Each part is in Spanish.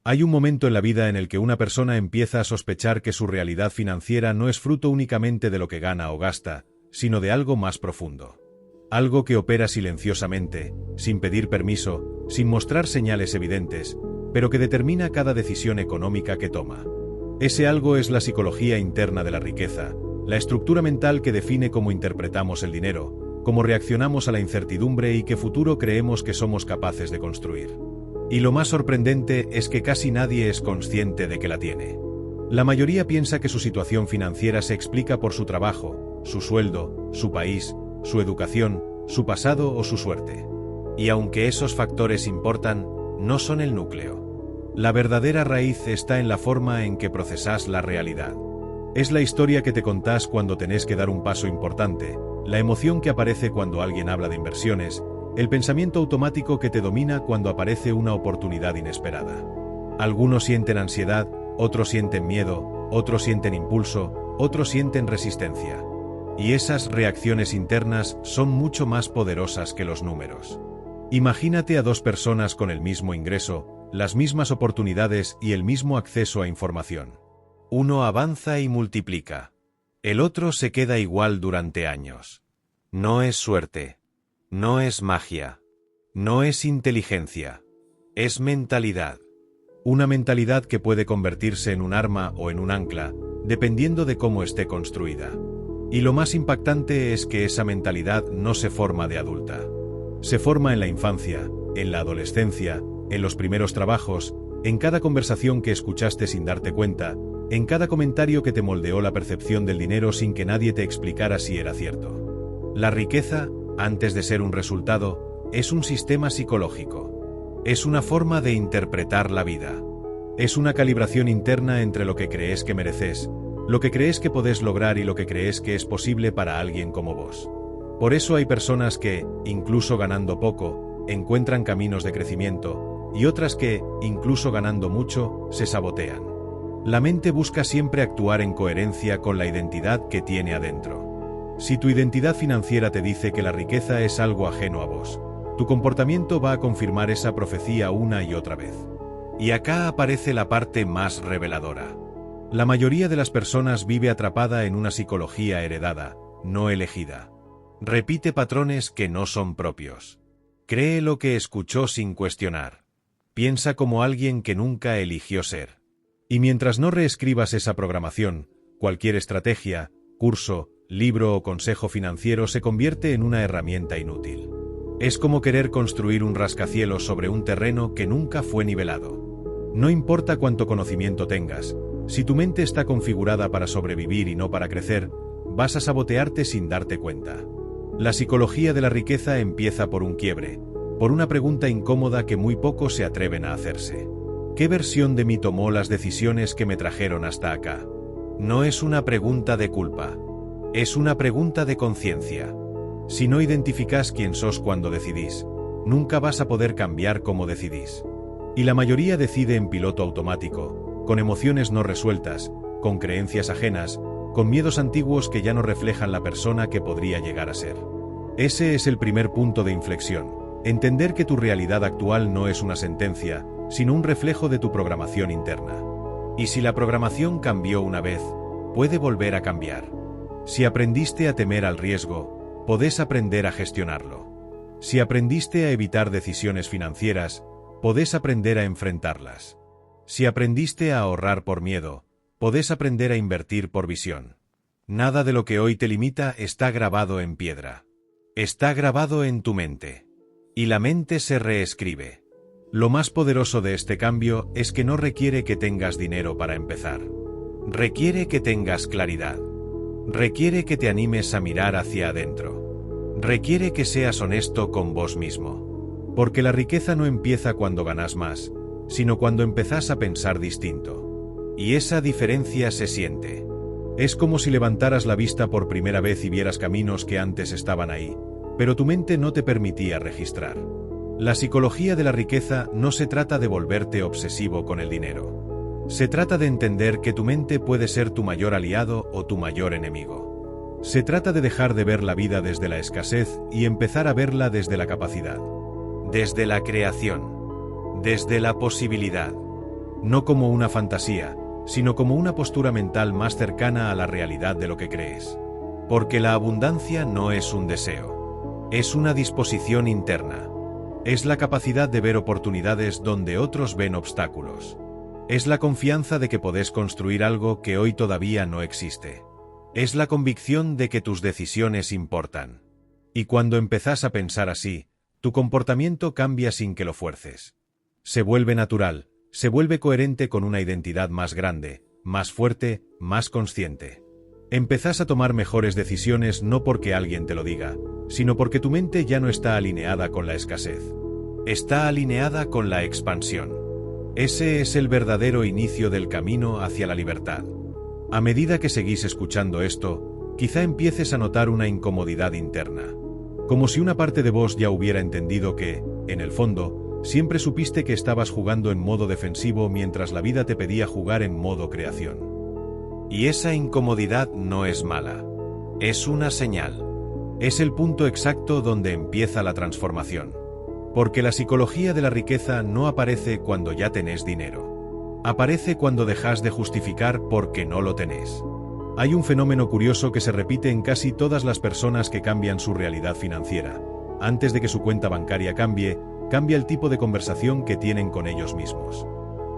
Hay un momento en la vida en el que una persona empieza a sospechar que su realidad financiera no es fruto únicamente de lo que gana o gasta, sino de algo más profundo. Algo que opera silenciosamente, sin pedir permiso, sin mostrar señales evidentes, pero que determina cada decisión económica que toma. Ese algo es la psicología interna de la riqueza, la estructura mental que define cómo interpretamos el dinero, cómo reaccionamos a la incertidumbre y qué futuro creemos que somos capaces de construir. Y lo más sorprendente es que casi nadie es consciente de que la tiene. La mayoría piensa que su situación financiera se explica por su trabajo, su sueldo, su país, su educación, su pasado o su suerte. Y aunque esos factores importan, no son el núcleo. La verdadera raíz está en la forma en que procesas la realidad. Es la historia que te contás cuando tenés que dar un paso importante, la emoción que aparece cuando alguien habla de inversiones, el pensamiento automático que te domina cuando aparece una oportunidad inesperada. Algunos sienten ansiedad, otros sienten miedo, otros sienten impulso, otros sienten resistencia. Y esas reacciones internas son mucho más poderosas que los números. Imagínate a dos personas con el mismo ingreso, las mismas oportunidades y el mismo acceso a información. Uno avanza y multiplica. El otro se queda igual durante años. No es suerte. No es magia. No es inteligencia. Es mentalidad. Una mentalidad que puede convertirse en un arma o en un ancla, dependiendo de cómo esté construida. Y lo más impactante es que esa mentalidad no se forma de adulta. Se forma en la infancia, en la adolescencia, en los primeros trabajos, en cada conversación que escuchaste sin darte cuenta, en cada comentario que te moldeó la percepción del dinero sin que nadie te explicara si era cierto. La riqueza, antes de ser un resultado, es un sistema psicológico. Es una forma de interpretar la vida. Es una calibración interna entre lo que crees que mereces, lo que crees que podés lograr y lo que crees que es posible para alguien como vos. Por eso hay personas que, incluso ganando poco, encuentran caminos de crecimiento, y otras que, incluso ganando mucho, se sabotean. La mente busca siempre actuar en coherencia con la identidad que tiene adentro. Si tu identidad financiera te dice que la riqueza es algo ajeno a vos, tu comportamiento va a confirmar esa profecía una y otra vez. Y acá aparece la parte más reveladora. La mayoría de las personas vive atrapada en una psicología heredada, no elegida. Repite patrones que no son propios. Cree lo que escuchó sin cuestionar. Piensa como alguien que nunca eligió ser. Y mientras no reescribas esa programación, cualquier estrategia, curso, libro o consejo financiero se convierte en una herramienta inútil. Es como querer construir un rascacielos sobre un terreno que nunca fue nivelado. No importa cuánto conocimiento tengas, si tu mente está configurada para sobrevivir y no para crecer, vas a sabotearte sin darte cuenta. La psicología de la riqueza empieza por un quiebre, por una pregunta incómoda que muy pocos se atreven a hacerse. ¿Qué versión de mí tomó las decisiones que me trajeron hasta acá? No es una pregunta de culpa. Es una pregunta de conciencia. Si no identificas quién sos cuando decidís, nunca vas a poder cambiar cómo decidís. Y la mayoría decide en piloto automático, con emociones no resueltas, con creencias ajenas, con miedos antiguos que ya no reflejan la persona que podría llegar a ser. Ese es el primer punto de inflexión, entender que tu realidad actual no es una sentencia, sino un reflejo de tu programación interna. Y si la programación cambió una vez, puede volver a cambiar. Si aprendiste a temer al riesgo, podés aprender a gestionarlo. Si aprendiste a evitar decisiones financieras, podés aprender a enfrentarlas. Si aprendiste a ahorrar por miedo, podés aprender a invertir por visión. Nada de lo que hoy te limita está grabado en piedra. Está grabado en tu mente. Y la mente se reescribe. Lo más poderoso de este cambio es que no requiere que tengas dinero para empezar. Requiere que tengas claridad. Requiere que te animes a mirar hacia adentro. Requiere que seas honesto con vos mismo. Porque la riqueza no empieza cuando ganas más, sino cuando empezás a pensar distinto. Y esa diferencia se siente. Es como si levantaras la vista por primera vez y vieras caminos que antes estaban ahí, pero tu mente no te permitía registrar. La psicología de la riqueza no se trata de volverte obsesivo con el dinero. Se trata de entender que tu mente puede ser tu mayor aliado o tu mayor enemigo. Se trata de dejar de ver la vida desde la escasez y empezar a verla desde la capacidad, desde la creación, desde la posibilidad. No como una fantasía, sino como una postura mental más cercana a la realidad de lo que crees. Porque la abundancia no es un deseo. Es una disposición interna. Es la capacidad de ver oportunidades donde otros ven obstáculos. Es la confianza de que podés construir algo que hoy todavía no existe. Es la convicción de que tus decisiones importan. Y cuando empezás a pensar así, tu comportamiento cambia sin que lo fuerces. Se vuelve natural, se vuelve coherente con una identidad más grande, más fuerte, más consciente. Empezás a tomar mejores decisiones no porque alguien te lo diga, sino porque tu mente ya no está alineada con la escasez. Está alineada con la expansión. Ese es el verdadero inicio del camino hacia la libertad. A medida que seguís escuchando esto, quizá empieces a notar una incomodidad interna. Como si una parte de vos ya hubiera entendido que, en el fondo, siempre supiste que estabas jugando en modo defensivo mientras la vida te pedía jugar en modo creación. Y esa incomodidad no es mala. Es una señal. Es el punto exacto donde empieza la transformación. Porque la psicología de la riqueza no aparece cuando ya tenés dinero. Aparece cuando dejas de justificar por qué no lo tenés. Hay un fenómeno curioso que se repite en casi todas las personas que cambian su realidad financiera. Antes de que su cuenta bancaria cambie, cambia el tipo de conversación que tienen con ellos mismos.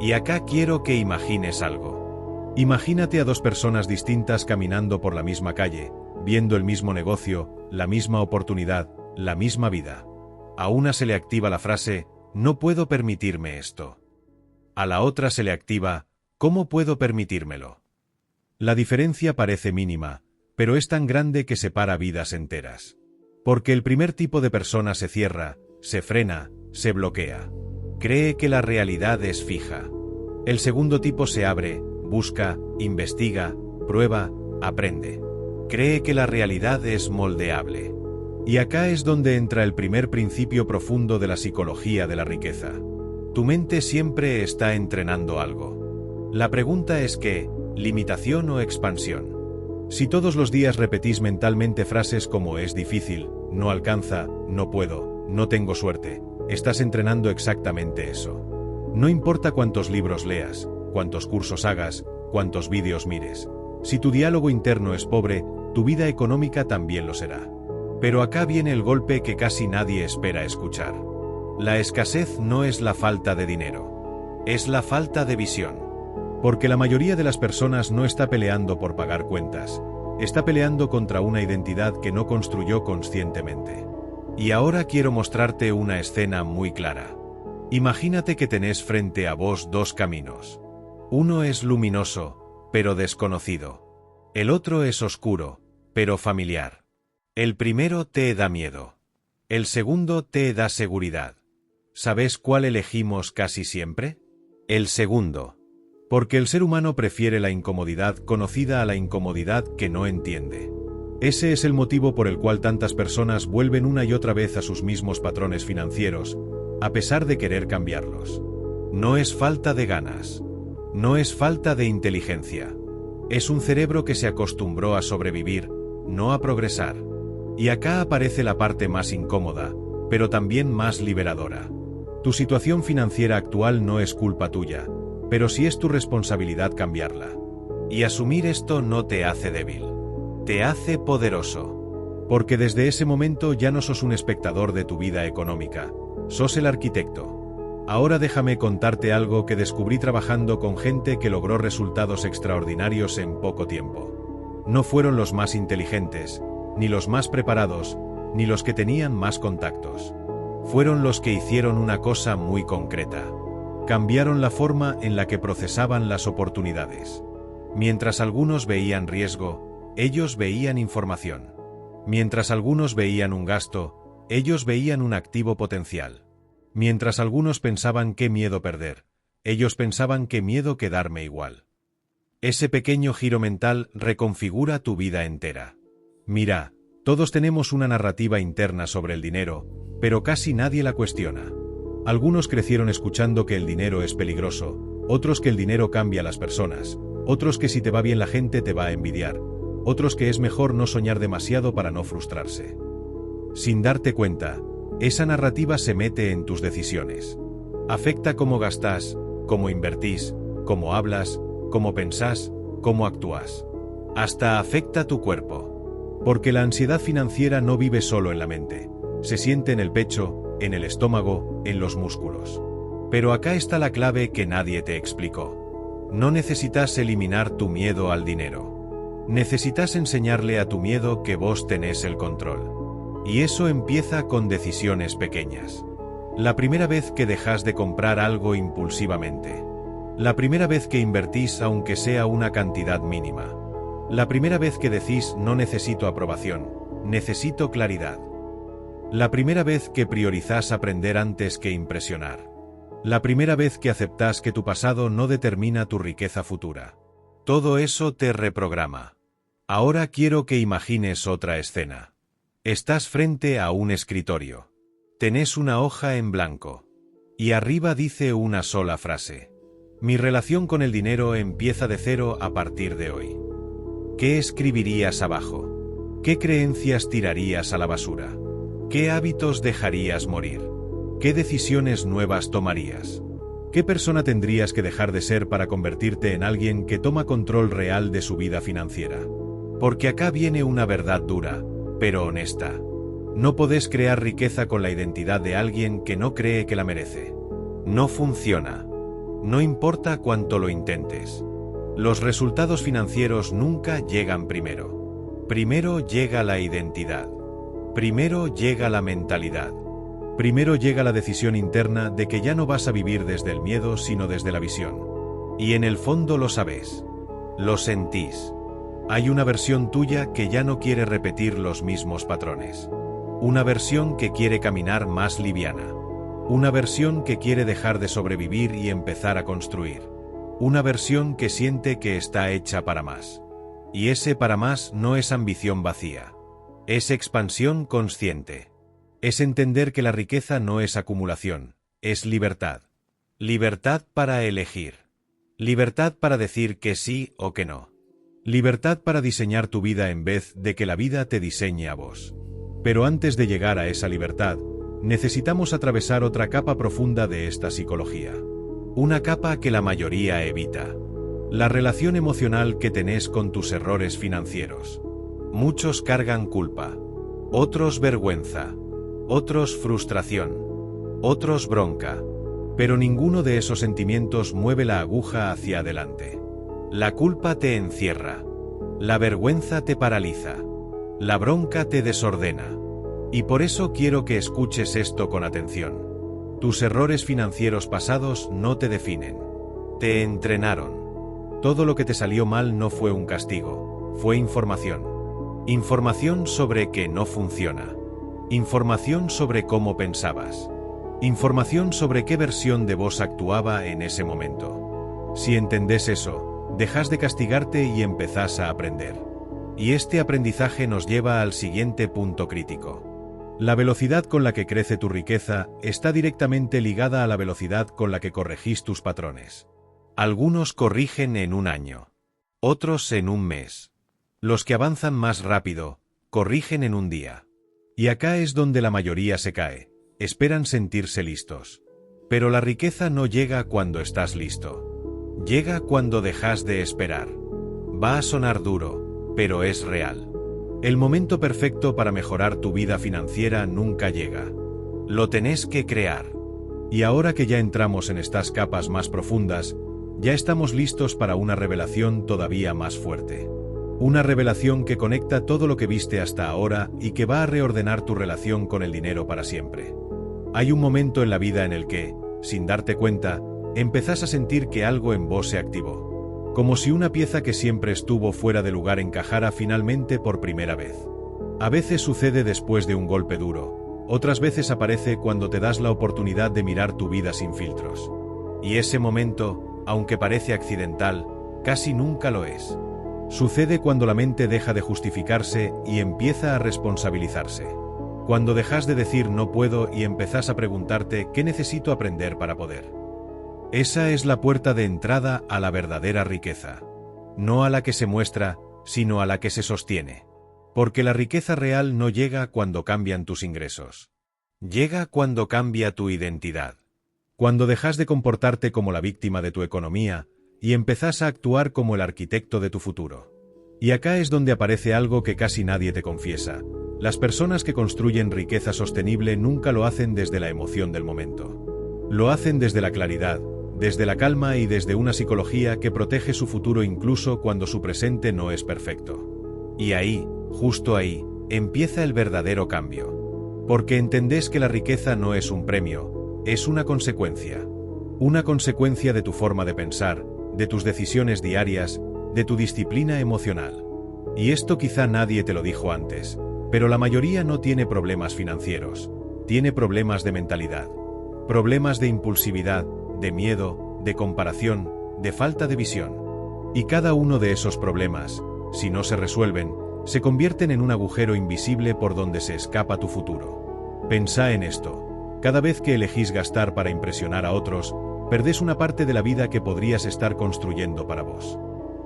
Y acá quiero que imagines algo. Imagínate a dos personas distintas caminando por la misma calle, viendo el mismo negocio, la misma oportunidad, la misma vida. A una se le activa la frase, no puedo permitirme esto. A la otra se le activa, ¿cómo puedo permitírmelo? La diferencia parece mínima, pero es tan grande que separa vidas enteras. Porque el primer tipo de persona se cierra, se frena, se bloquea. Cree que la realidad es fija. El segundo tipo se abre, busca, investiga, prueba, aprende. Cree que la realidad es moldeable. Y acá es donde entra el primer principio profundo de la psicología de la riqueza. Tu mente siempre está entrenando algo. La pregunta es ¿qué? ¿Limitación o expansión? Si todos los días repetís mentalmente frases como es difícil, no alcanza, no puedo, no tengo suerte, estás entrenando exactamente eso. No importa cuántos libros leas, cuántos cursos hagas, cuántos vídeos mires. Si tu diálogo interno es pobre, tu vida económica también lo será. Pero acá viene el golpe que casi nadie espera escuchar. La escasez no es la falta de dinero. Es la falta de visión. Porque la mayoría de las personas no está peleando por pagar cuentas. Está peleando contra una identidad que no construyó conscientemente. Y ahora quiero mostrarte una escena muy clara. Imagínate que tenés frente a vos dos caminos. Uno es luminoso, pero desconocido. El otro es oscuro, pero familiar. El primero te da miedo. El segundo te da seguridad. ¿Sabes cuál elegimos casi siempre? El segundo. Porque el ser humano prefiere la incomodidad conocida a la incomodidad que no entiende. Ese es el motivo por el cual tantas personas vuelven una y otra vez a sus mismos patrones financieros, a pesar de querer cambiarlos. No es falta de ganas. No es falta de inteligencia. Es un cerebro que se acostumbró a sobrevivir, no a progresar. Y acá aparece la parte más incómoda, pero también más liberadora. Tu situación financiera actual no es culpa tuya, pero sí es tu responsabilidad cambiarla. Y asumir esto no te hace débil. Te hace poderoso. Porque desde ese momento ya no sos un espectador de tu vida económica, sos el arquitecto. Ahora déjame contarte algo que descubrí trabajando con gente que logró resultados extraordinarios en poco tiempo. No fueron los más inteligentes, ni los más preparados, ni los que tenían más contactos. Fueron los que hicieron una cosa muy concreta. Cambiaron la forma en la que procesaban las oportunidades. Mientras algunos veían riesgo, ellos veían información. Mientras algunos veían un gasto, ellos veían un activo potencial. Mientras algunos pensaban qué miedo perder, ellos pensaban qué miedo quedarme igual. Ese pequeño giro mental reconfigura tu vida entera. Mira, todos tenemos una narrativa interna sobre el dinero, pero casi nadie la cuestiona. Algunos crecieron escuchando que el dinero es peligroso, otros que el dinero cambia a las personas, otros que si te va bien la gente te va a envidiar, otros que es mejor no soñar demasiado para no frustrarse. Sin darte cuenta, esa narrativa se mete en tus decisiones. Afecta cómo gastas, cómo invertís, cómo hablas, cómo pensás, cómo actúas. Hasta afecta tu cuerpo. Porque la ansiedad financiera no vive solo en la mente. Se siente en el pecho, en el estómago, en los músculos. Pero acá está la clave que nadie te explicó. No necesitas eliminar tu miedo al dinero. Necesitas enseñarle a tu miedo que vos tenés el control. Y eso empieza con decisiones pequeñas. La primera vez que dejas de comprar algo impulsivamente. La primera vez que invertís aunque sea una cantidad mínima. La primera vez que decís no necesito aprobación, necesito claridad. La primera vez que priorizás aprender antes que impresionar. La primera vez que aceptás que tu pasado no determina tu riqueza futura. Todo eso te reprograma. Ahora quiero que imagines otra escena. Estás frente a un escritorio. Tenés una hoja en blanco. Y arriba dice una sola frase. Mi relación con el dinero empieza de cero a partir de hoy. ¿Qué escribirías abajo? ¿Qué creencias tirarías a la basura? ¿Qué hábitos dejarías morir? ¿Qué decisiones nuevas tomarías? ¿Qué persona tendrías que dejar de ser para convertirte en alguien que toma control real de su vida financiera? Porque acá viene una verdad dura, pero honesta. No podés crear riqueza con la identidad de alguien que no cree que la merece. No funciona. No importa cuánto lo intentes. Los resultados financieros nunca llegan primero. Primero llega la identidad. Primero llega la mentalidad. Primero llega la decisión interna de que ya no vas a vivir desde el miedo sino desde la visión. Y en el fondo lo sabés. Lo sentís. Hay una versión tuya que ya no quiere repetir los mismos patrones. Una versión que quiere caminar más liviana. Una versión que quiere dejar de sobrevivir y empezar a construir. Una versión que siente que está hecha para más. Y ese para más no es ambición vacía. Es expansión consciente. Es entender que la riqueza no es acumulación, es libertad. Libertad para elegir. Libertad para decir que sí o que no. Libertad para diseñar tu vida en vez de que la vida te diseñe a vos. Pero antes de llegar a esa libertad, necesitamos atravesar otra capa profunda de esta psicología. Una capa que la mayoría evita. La relación emocional que tenés con tus errores financieros. Muchos cargan culpa. Otros vergüenza. Otros frustración. Otros bronca. Pero ninguno de esos sentimientos mueve la aguja hacia adelante. La culpa te encierra. La vergüenza te paraliza. La bronca te desordena. Y por eso quiero que escuches esto con atención. Tus errores financieros pasados no te definen. Te entrenaron. Todo lo que te salió mal no fue un castigo, fue información. Información sobre que no funciona. Información sobre cómo pensabas. Información sobre qué versión de vos actuaba en ese momento. Si entendés eso, dejas de castigarte y empezás a aprender. Y este aprendizaje nos lleva al siguiente punto crítico. La velocidad con la que crece tu riqueza está directamente ligada a la velocidad con la que corregís tus patrones. Algunos corrigen en un año, otros en un mes. Los que avanzan más rápido, corrigen en un día. Y acá es donde la mayoría se cae, esperan sentirse listos. Pero la riqueza no llega cuando estás listo. Llega cuando dejas de esperar. Va a sonar duro, pero es real. El momento perfecto para mejorar tu vida financiera nunca llega. Lo tenés que crear. Y ahora que ya entramos en estas capas más profundas, ya estamos listos para una revelación todavía más fuerte. Una revelación que conecta todo lo que viste hasta ahora y que va a reordenar tu relación con el dinero para siempre. Hay un momento en la vida en el que, sin darte cuenta, empezás a sentir que algo en vos se activó. Como si una pieza que siempre estuvo fuera de lugar encajara finalmente por primera vez. A veces sucede después de un golpe duro, otras veces aparece cuando te das la oportunidad de mirar tu vida sin filtros. Y ese momento, aunque parece accidental, casi nunca lo es. Sucede cuando la mente deja de justificarse y empieza a responsabilizarse. Cuando dejas de decir no puedo y empezás a preguntarte ¿qué necesito aprender para poder? Esa es la puerta de entrada a la verdadera riqueza. No a la que se muestra, sino a la que se sostiene. Porque la riqueza real no llega cuando cambian tus ingresos. Llega cuando cambia tu identidad. Cuando dejas de comportarte como la víctima de tu economía y empezás a actuar como el arquitecto de tu futuro. Y acá es donde aparece algo que casi nadie te confiesa. Las personas que construyen riqueza sostenible nunca lo hacen desde la emoción del momento. Lo hacen desde la claridad, desde la calma y desde una psicología que protege su futuro incluso cuando su presente no es perfecto. Y ahí, justo ahí, empieza el verdadero cambio. Porque entendés que la riqueza no es un premio, es una consecuencia. Una consecuencia de tu forma de pensar, de tus decisiones diarias, de tu disciplina emocional. Y esto quizá nadie te lo dijo antes, pero la mayoría no tiene problemas financieros, tiene problemas de mentalidad, problemas de impulsividad, de miedo, de comparación, de falta de visión. Y cada uno de esos problemas, si no se resuelven, se convierten en un agujero invisible por donde se escapa tu futuro. Pensá en esto. Cada vez que elegís gastar para impresionar a otros, perdés una parte de la vida que podrías estar construyendo para vos.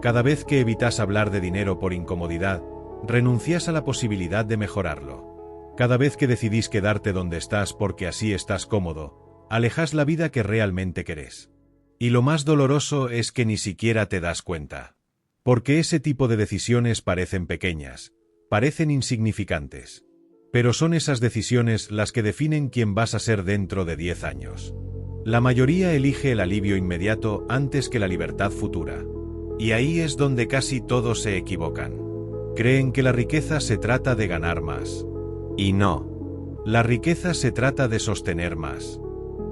Cada vez que evitas hablar de dinero por incomodidad, renuncias a la posibilidad de mejorarlo. Cada vez que decidís quedarte donde estás porque así estás cómodo, alejas la vida que realmente querés. Y lo más doloroso es que ni siquiera te das cuenta. Porque ese tipo de decisiones parecen pequeñas, parecen insignificantes. Pero son esas decisiones las que definen quién vas a ser dentro de 10 años. La mayoría elige el alivio inmediato antes que la libertad futura. Y ahí es donde casi todos se equivocan. Creen que la riqueza se trata de ganar más. Y no. La riqueza se trata de sostener más.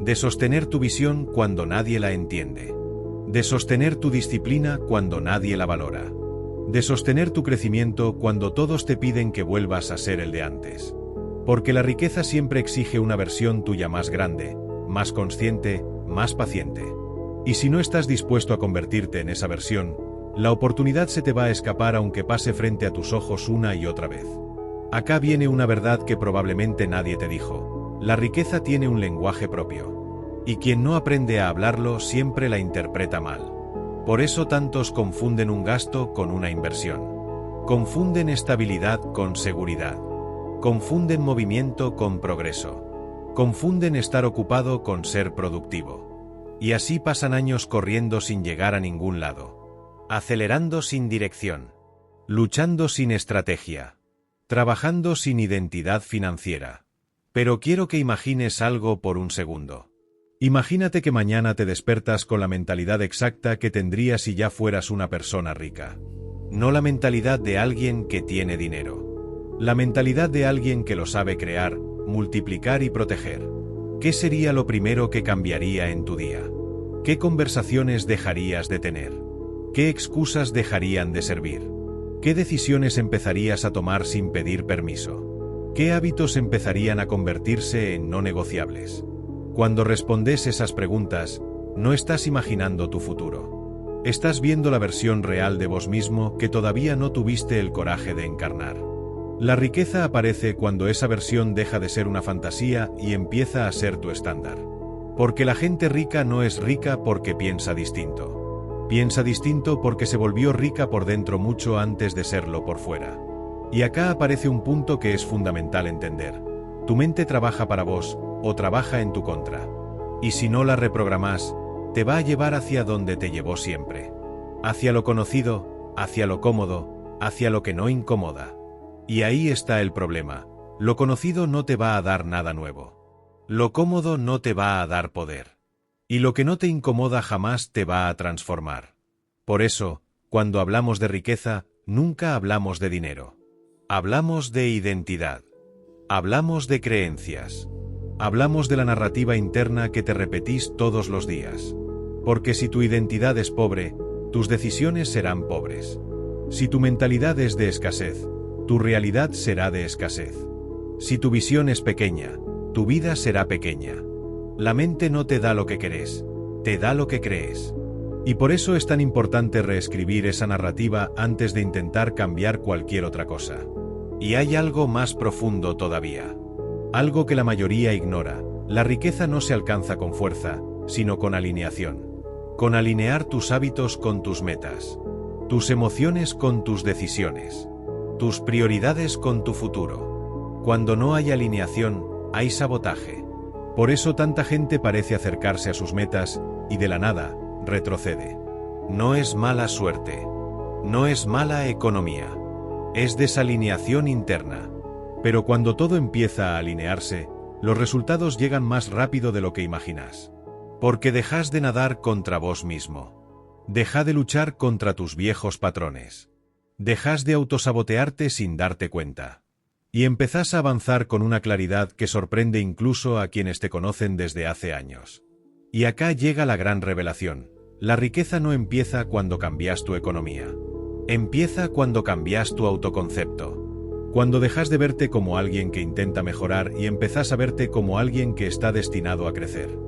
De sostener tu visión cuando nadie la entiende. De sostener tu disciplina cuando nadie la valora. De sostener tu crecimiento cuando todos te piden que vuelvas a ser el de antes. Porque la riqueza siempre exige una versión tuya más grande, más consciente, más paciente. Y si no estás dispuesto a convertirte en esa versión, la oportunidad se te va a escapar aunque pase frente a tus ojos una y otra vez. Acá viene una verdad que probablemente nadie te dijo. La riqueza tiene un lenguaje propio. Y quien no aprende a hablarlo siempre la interpreta mal. Por eso tantos confunden un gasto con una inversión. Confunden estabilidad con seguridad. Confunden movimiento con progreso. Confunden estar ocupado con ser productivo. Y así pasan años corriendo sin llegar a ningún lado. Acelerando sin dirección. Luchando sin estrategia. Trabajando sin identidad financiera. Pero quiero que imagines algo por un segundo. Imagínate que mañana te despertas con la mentalidad exacta que tendrías si ya fueras una persona rica. No la mentalidad de alguien que tiene dinero. La mentalidad de alguien que lo sabe crear, multiplicar y proteger. ¿Qué sería lo primero que cambiaría en tu día? ¿Qué conversaciones dejarías de tener? ¿Qué excusas dejarían de servir? ¿Qué decisiones empezarías a tomar sin pedir permiso? ¿Qué hábitos empezarían a convertirse en no negociables? Cuando respondes esas preguntas, no estás imaginando tu futuro. Estás viendo la versión real de vos mismo que todavía no tuviste el coraje de encarnar. La riqueza aparece cuando esa versión deja de ser una fantasía y empieza a ser tu estándar. Porque la gente rica no es rica porque piensa distinto. Piensa distinto porque se volvió rica por dentro mucho antes de serlo por fuera. Y acá aparece un punto que es fundamental entender. Tu mente trabaja para vos, o trabaja en tu contra. Y si no la reprogramas, te va a llevar hacia donde te llevó siempre. Hacia lo conocido, hacia lo cómodo, hacia lo que no incomoda. Y ahí está el problema. Lo conocido no te va a dar nada nuevo. Lo cómodo no te va a dar poder. Y lo que no te incomoda jamás te va a transformar. Por eso, cuando hablamos de riqueza, nunca hablamos de dinero. Hablamos de identidad. Hablamos de creencias. Hablamos de la narrativa interna que te repetís todos los días. Porque si tu identidad es pobre, tus decisiones serán pobres. Si tu mentalidad es de escasez, tu realidad será de escasez. Si tu visión es pequeña, tu vida será pequeña. La mente no te da lo que querés, te da lo que crees. Y por eso es tan importante reescribir esa narrativa antes de intentar cambiar cualquier otra cosa. Y hay algo más profundo todavía. Algo que la mayoría ignora. La riqueza no se alcanza con fuerza, sino con alineación. Con alinear tus hábitos con tus metas. Tus emociones con tus decisiones. Tus prioridades con tu futuro. Cuando no hay alineación, hay sabotaje. Por eso tanta gente parece acercarse a sus metas y de la nada retrocede. No es mala suerte. No es mala economía. Es desalineación interna. Pero cuando todo empieza a alinearse, los resultados llegan más rápido de lo que imaginas. Porque dejas de nadar contra vos mismo. Deja de luchar contra tus viejos patrones. Dejas de autosabotearte sin darte cuenta. Y empezás a avanzar con una claridad que sorprende incluso a quienes te conocen desde hace años. Y acá llega la gran revelación. La riqueza no empieza cuando cambias tu economía. Empieza cuando cambias tu autoconcepto. Cuando dejas de verte como alguien que intenta mejorar y empezás a verte como alguien que está destinado a crecer.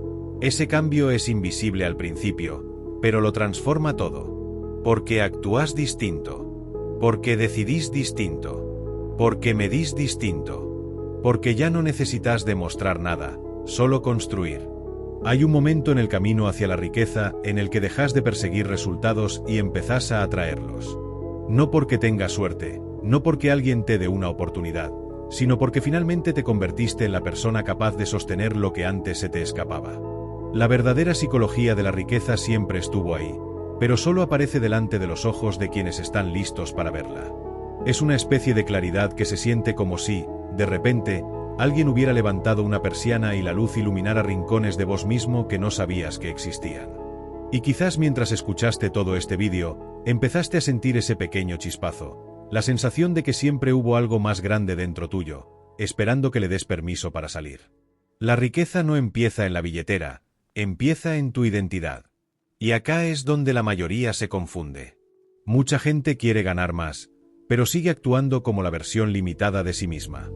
Ese cambio es invisible al principio, pero lo transforma todo. Porque actúas distinto. Porque decidís distinto. Porque medís distinto. Porque ya no necesitas demostrar nada, solo construir. Hay un momento en el camino hacia la riqueza en el que dejas de perseguir resultados y empezás a atraerlos. No porque tengas suerte, no porque alguien te dé una oportunidad, sino porque finalmente te convertiste en la persona capaz de sostener lo que antes se te escapaba. La verdadera psicología de la riqueza siempre estuvo ahí, pero solo aparece delante de los ojos de quienes están listos para verla. Es una especie de claridad que se siente como si, de repente, alguien hubiera levantado una persiana y la luz iluminara rincones de vos mismo que no sabías que existían. Y quizás mientras escuchaste todo este vídeo, empezaste a sentir ese pequeño chispazo, la sensación de que siempre hubo algo más grande dentro tuyo, esperando que le des permiso para salir. La riqueza no empieza en la billetera, empieza en tu identidad. Y acá es donde la mayoría se confunde. Mucha gente quiere ganar más, pero sigue actuando como la versión limitada de sí misma.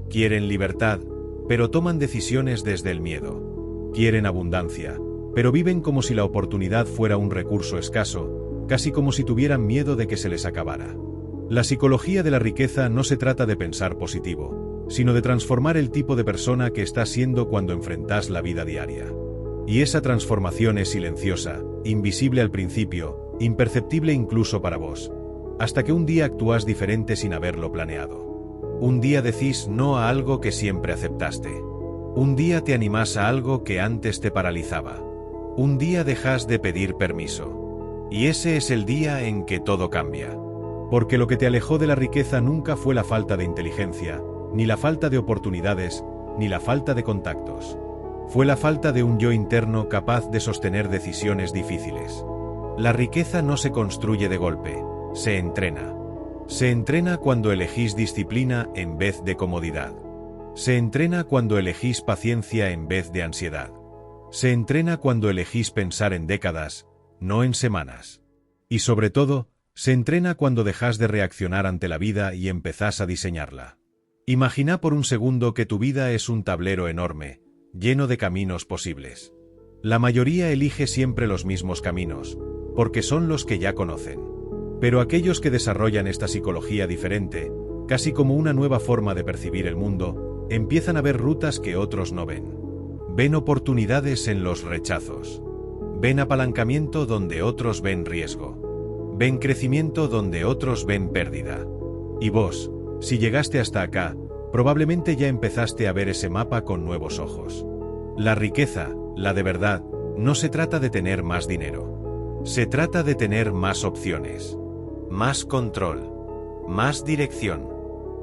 Quieren libertad, pero toman decisiones desde el miedo. Quieren abundancia, pero viven como si la oportunidad fuera un recurso escaso, casi como si tuvieran miedo de que se les acabara. La psicología de la riqueza no se trata de pensar positivo, sino de transformar el tipo de persona que estás siendo cuando enfrentas la vida diaria. Y esa transformación es silenciosa, invisible al principio, imperceptible incluso para vos, hasta que un día actúas diferente sin haberlo planeado. Un día decís no a algo que siempre aceptaste. Un día te animás a algo que antes te paralizaba. Un día dejas de pedir permiso. Y ese es el día en que todo cambia. Porque lo que te alejó de la riqueza nunca fue la falta de inteligencia, ni la falta de oportunidades, ni la falta de contactos. Fue la falta de un yo interno capaz de sostener decisiones difíciles. La riqueza no se construye de golpe, se entrena. Se entrena cuando elegís disciplina en vez de comodidad. Se entrena cuando elegís paciencia en vez de ansiedad. Se entrena cuando elegís pensar en décadas, no en semanas. Y sobre todo, se entrena cuando dejás de reaccionar ante la vida y empezás a diseñarla. Imagina por un segundo que tu vida es un tablero enorme, lleno de caminos posibles. La mayoría elige siempre los mismos caminos, porque son los que ya conocen. Pero aquellos que desarrollan esta psicología diferente, casi como una nueva forma de percibir el mundo, empiezan a ver rutas que otros no ven. Ven oportunidades en los rechazos. Ven apalancamiento donde otros ven riesgo. Ven crecimiento donde otros ven pérdida. Y vos, si llegaste hasta acá, probablemente ya empezaste a ver ese mapa con nuevos ojos. La riqueza, la de verdad, no se trata de tener más dinero. Se trata de tener más opciones. Más control. Más dirección.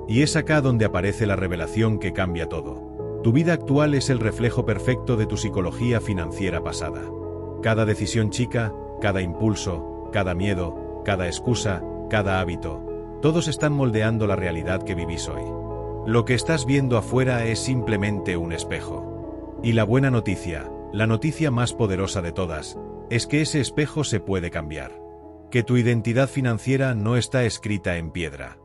Y es acá donde aparece la revelación que cambia todo. Tu vida actual es el reflejo perfecto de tu psicología financiera pasada. Cada decisión chica, cada impulso, cada miedo, cada excusa, cada hábito, todos están moldeando la realidad que vivís hoy. Lo que estás viendo afuera es simplemente un espejo. Y la buena noticia, la noticia más poderosa de todas, es que ese espejo se puede cambiar. Que tu identidad financiera no está escrita en piedra.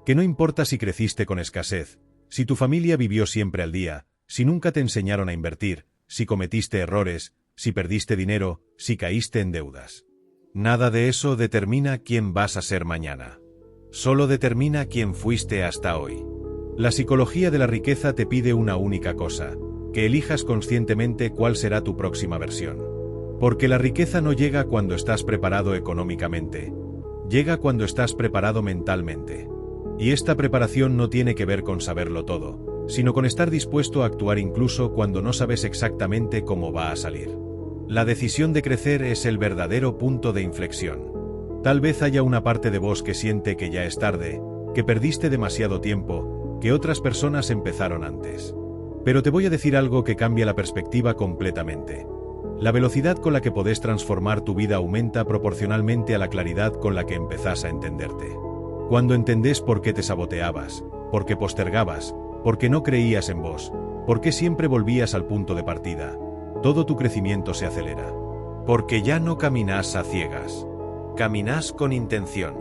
Que no importa si creciste con escasez, si tu familia vivió siempre al día, si nunca te enseñaron a invertir, si cometiste errores, si perdiste dinero, si caíste en deudas. Nada de eso determina quién vas a ser mañana. Solo determina quién fuiste hasta hoy. La psicología de la riqueza te pide una única cosa, que elijas conscientemente cuál será tu próxima versión. Porque la riqueza no llega cuando estás preparado económicamente, llega cuando estás preparado mentalmente. Y esta preparación no tiene que ver con saberlo todo, sino con estar dispuesto a actuar incluso cuando no sabes exactamente cómo va a salir. La decisión de crecer es el verdadero punto de inflexión. Tal vez haya una parte de vos que siente que ya es tarde, que perdiste demasiado tiempo, que otras personas empezaron antes. Pero te voy a decir algo que cambia la perspectiva completamente. La velocidad con la que podés transformar tu vida aumenta proporcionalmente a la claridad con la que empezás a entenderte. Cuando entendés por qué te saboteabas, por qué postergabas, por qué no creías en vos, por qué siempre volvías al punto de partida, todo tu crecimiento se acelera. Porque ya no caminás a ciegas. Caminás con intención.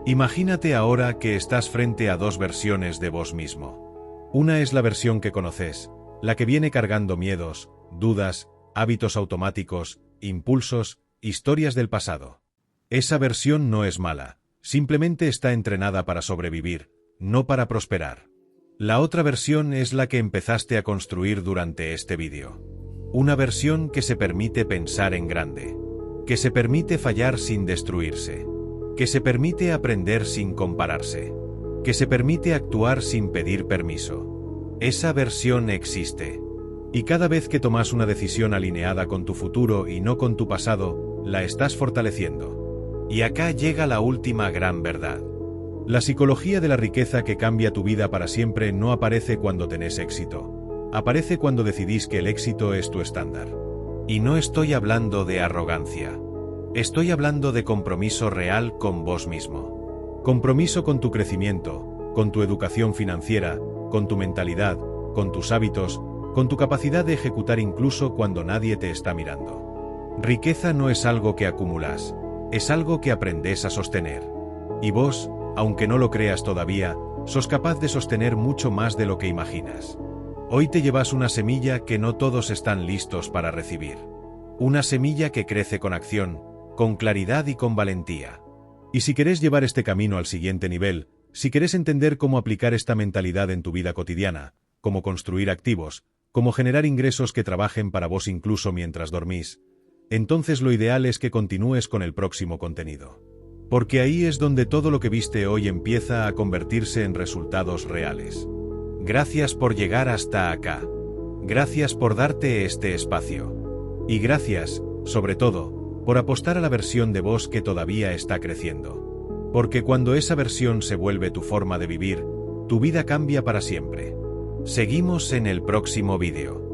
Imagínate ahora que estás frente a dos versiones de vos mismo. Una es la versión que conoces, la que viene cargando miedos, dudas, hábitos automáticos, impulsos, historias del pasado. Esa versión no es mala, simplemente está entrenada para sobrevivir, no para prosperar. La otra versión es la que empezaste a construir durante este vídeo. Una versión que se permite pensar en grande, que se permite fallar sin destruirse, que se permite aprender sin compararse, que se permite actuar sin pedir permiso. Esa versión existe. Y cada vez que tomas una decisión alineada con tu futuro y no con tu pasado, la estás fortaleciendo. Y acá llega la última gran verdad. La psicología de la riqueza que cambia tu vida para siempre no aparece cuando tenés éxito. Aparece cuando decidís que el éxito es tu estándar. Y no estoy hablando de arrogancia. Estoy hablando de compromiso real con vos mismo. Compromiso con tu crecimiento, con tu educación financiera, con tu mentalidad, con tus hábitos, con tu capacidad de ejecutar incluso cuando nadie te está mirando. Riqueza no es algo que acumulas, es algo que aprendes a sostener. Y vos, aunque no lo creas todavía, sos capaz de sostener mucho más de lo que imaginas. Hoy te llevas una semilla que no todos están listos para recibir. Una semilla que crece con acción, con claridad y con valentía. Y si querés llevar este camino al siguiente nivel, si querés entender cómo aplicar esta mentalidad en tu vida cotidiana, cómo construir activos, cómo generar ingresos que trabajen para vos incluso mientras dormís, entonces lo ideal es que continúes con el próximo contenido. Porque ahí es donde todo lo que viste hoy empieza a convertirse en resultados reales. Gracias por llegar hasta acá. Gracias por darte este espacio. Y gracias, sobre todo, por apostar a la versión de vos que todavía está creciendo. Porque cuando esa versión se vuelve tu forma de vivir, tu vida cambia para siempre. Seguimos en el próximo vídeo.